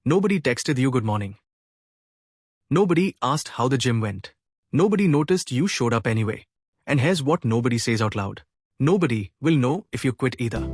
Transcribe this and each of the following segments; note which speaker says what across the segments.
Speaker 1: Nobody texted you good morning. Nobody asked how the gym went. Nobody noticed you showed up anyway. And here's what nobody says out loud. Nobody will know if you quit either.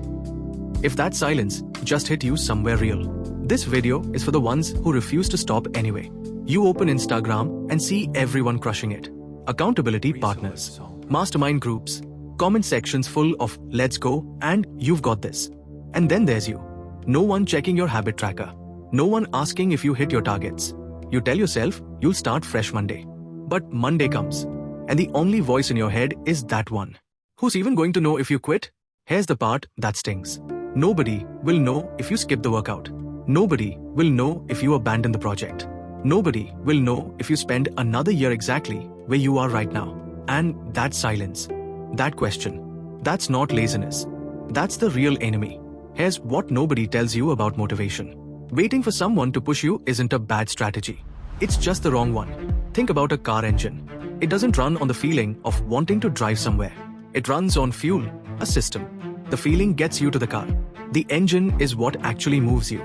Speaker 1: If that silence just hit you somewhere real, this video is for the ones who refuse to stop anyway. You open Instagram and see everyone crushing it. Accountability partners, mastermind groups, comment sections full of let's go and you've got this. And then there's you. No one checking your habit tracker. No one asking if you hit your targets. You tell yourself you'll start fresh Monday. But Monday comes, and the only voice in your head is that one. Who's even going to know if you quit? Here's the part that stings. Nobody will know if you skip the workout. Nobody will know if you abandon the project. Nobody will know if you spend another year exactly where you are right now. And that silence, that question, that's not laziness. That's the real enemy. Here's what nobody tells you about motivation. Waiting for someone to push you isn't a bad strategy. It's just the wrong one. Think about a car engine. It doesn't run on the feeling of wanting to drive somewhere. It runs on fuel, a system. The feeling gets you to the car. The engine is what actually moves you.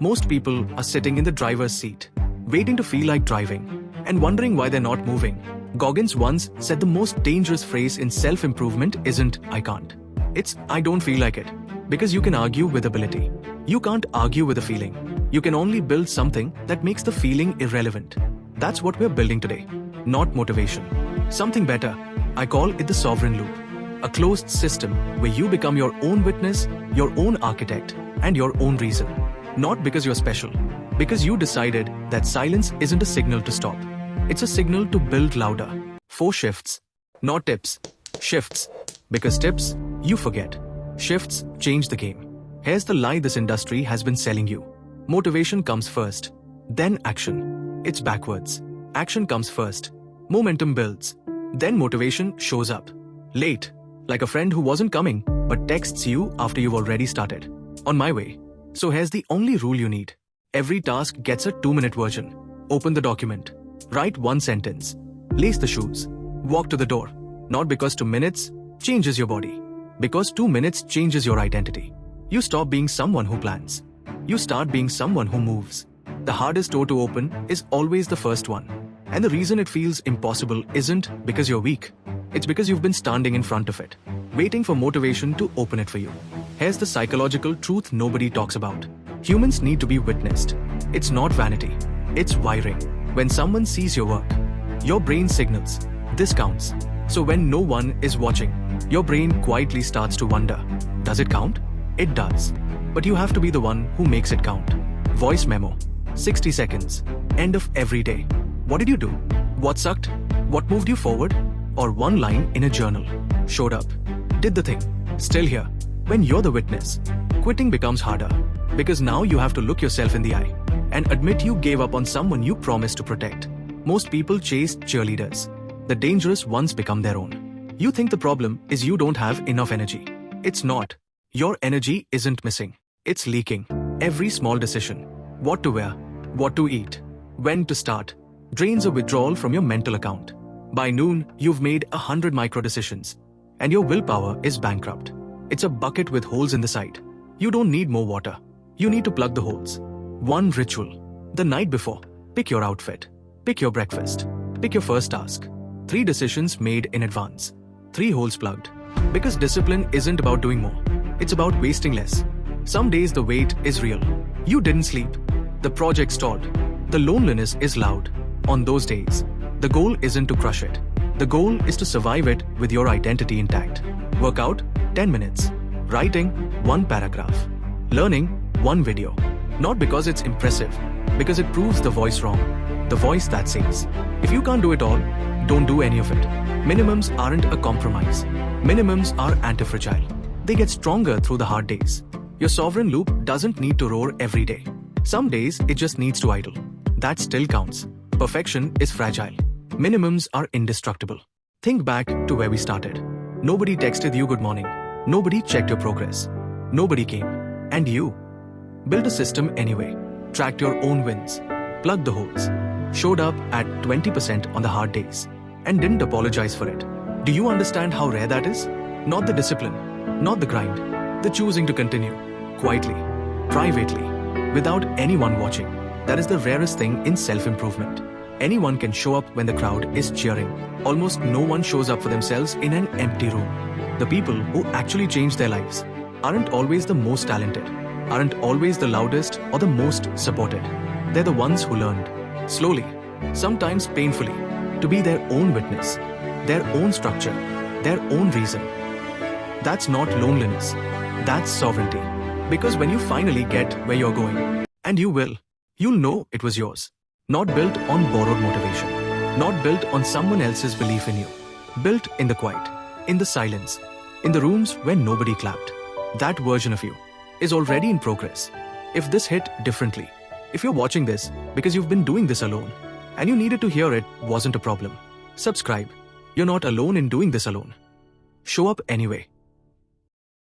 Speaker 1: Most people are sitting in the driver's seat, waiting to feel like driving, and wondering why they're not moving. Goggins once said the most dangerous phrase in self-improvement isn't "I can't." It's "I don't feel like it." Because you can argue with ability. You can't argue with a feeling. You can only build something that makes the feeling irrelevant. That's what we're building today. Not motivation. Something better. I call it the sovereign loop. A closed system where you become your own witness, your own architect, and your own reason. Not because you're special. Because you decided that silence isn't a signal to stop. It's a signal to build louder. 4 shifts. Not tips. Shifts. Because tips, you forget. Shifts change the game. Here's the lie this industry has been selling you. Motivation comes first, then action. It's backwards. Action comes first. Momentum builds. Then motivation shows up. Late, like a friend who wasn't coming, but texts you after you've already started. On my way. So here's the only rule you need. Every task gets a 2-minute version. Open the document. Write 1 sentence. Lace the shoes. Walk to the door. Not because 2 minutes changes your body. Because 2 minutes changes your identity. You stop being someone who plans. You start being someone who moves. The hardest door to open is always the first one. And the reason it feels impossible isn't because you're weak. It's because you've been standing in front of it, waiting for motivation to open it for you. Here's the psychological truth nobody talks about. Humans need to be witnessed. It's not vanity. It's wiring. When someone sees your work, your brain signals, this counts. So when no one is watching, your brain quietly starts to wonder, does it count? It does. But you have to be the one who makes it count. Voice memo. 60 seconds. End of every day. What did you do? What sucked? What moved you forward? Or 1 line in a journal. Showed up. Did the thing. Still here. When you're the witness, quitting becomes harder. Because now you have to look yourself in the eye and admit you gave up on someone you promised to protect. Most people chase cheerleaders. The dangerous ones become their own. You think the problem is you don't have enough energy. It's not. Your energy isn't missing. It's leaking. Every small decision, what to wear, what to eat, when to start, drains a withdrawal from your mental account. By noon, you've made 100 micro decisions, and your willpower is bankrupt. It's a bucket with holes in the side. You don't need more water. You need to plug the holes. 1 ritual. The night before, pick your outfit, pick your breakfast, pick your first task. 3 decisions made in advance. 3 holes plugged. Because discipline isn't about doing more. It's about wasting less. Some days the wait is real. You didn't sleep. The project stalled. The loneliness is loud. On those days, the goal isn't to crush it. The goal is to survive it with your identity intact. Workout, 10 minutes. Writing, 1 paragraph. Learning, 1 video. Not because it's impressive, because it proves the voice wrong. The voice that says, if you can't do it all, don't do any of it. Minimums aren't a compromise. Minimums are anti-fragile. They get stronger through the hard days. Your sovereign loop doesn't need to roar every day. Some days it just needs to idle. That still counts. Perfection is fragile. Minimums are indestructible. Think back to where we started. Nobody texted you good morning. Nobody checked your progress. Nobody came. And you built a system anyway. Tracked your own wins. Plugged the holes. Showed up at 20% on the hard days. And didn't apologize for it. Do you understand how rare that is? Not the discipline, not the grind, the choosing to continue, quietly, privately, without anyone watching. That is the rarest thing in self-improvement. Anyone can show up when the crowd is cheering. Almost no one shows up for themselves in an empty room. The people who actually change their lives aren't always the most talented, aren't always the loudest or the most supported. They're the ones who learned, slowly, sometimes painfully, to be their own witness, their own structure, their own reason. That's not loneliness, that's sovereignty. Because when you finally get where you're going, and you will, you'll know it was yours. Not built on borrowed motivation, not built on someone else's belief in you. Built in the quiet, in the silence, in the rooms where nobody clapped. That version of you is already in progress. If this hit differently, if you're watching this because you've been doing this alone, and you needed to hear it wasn't a problem, subscribe. You're not alone in doing this alone. Show up anyway.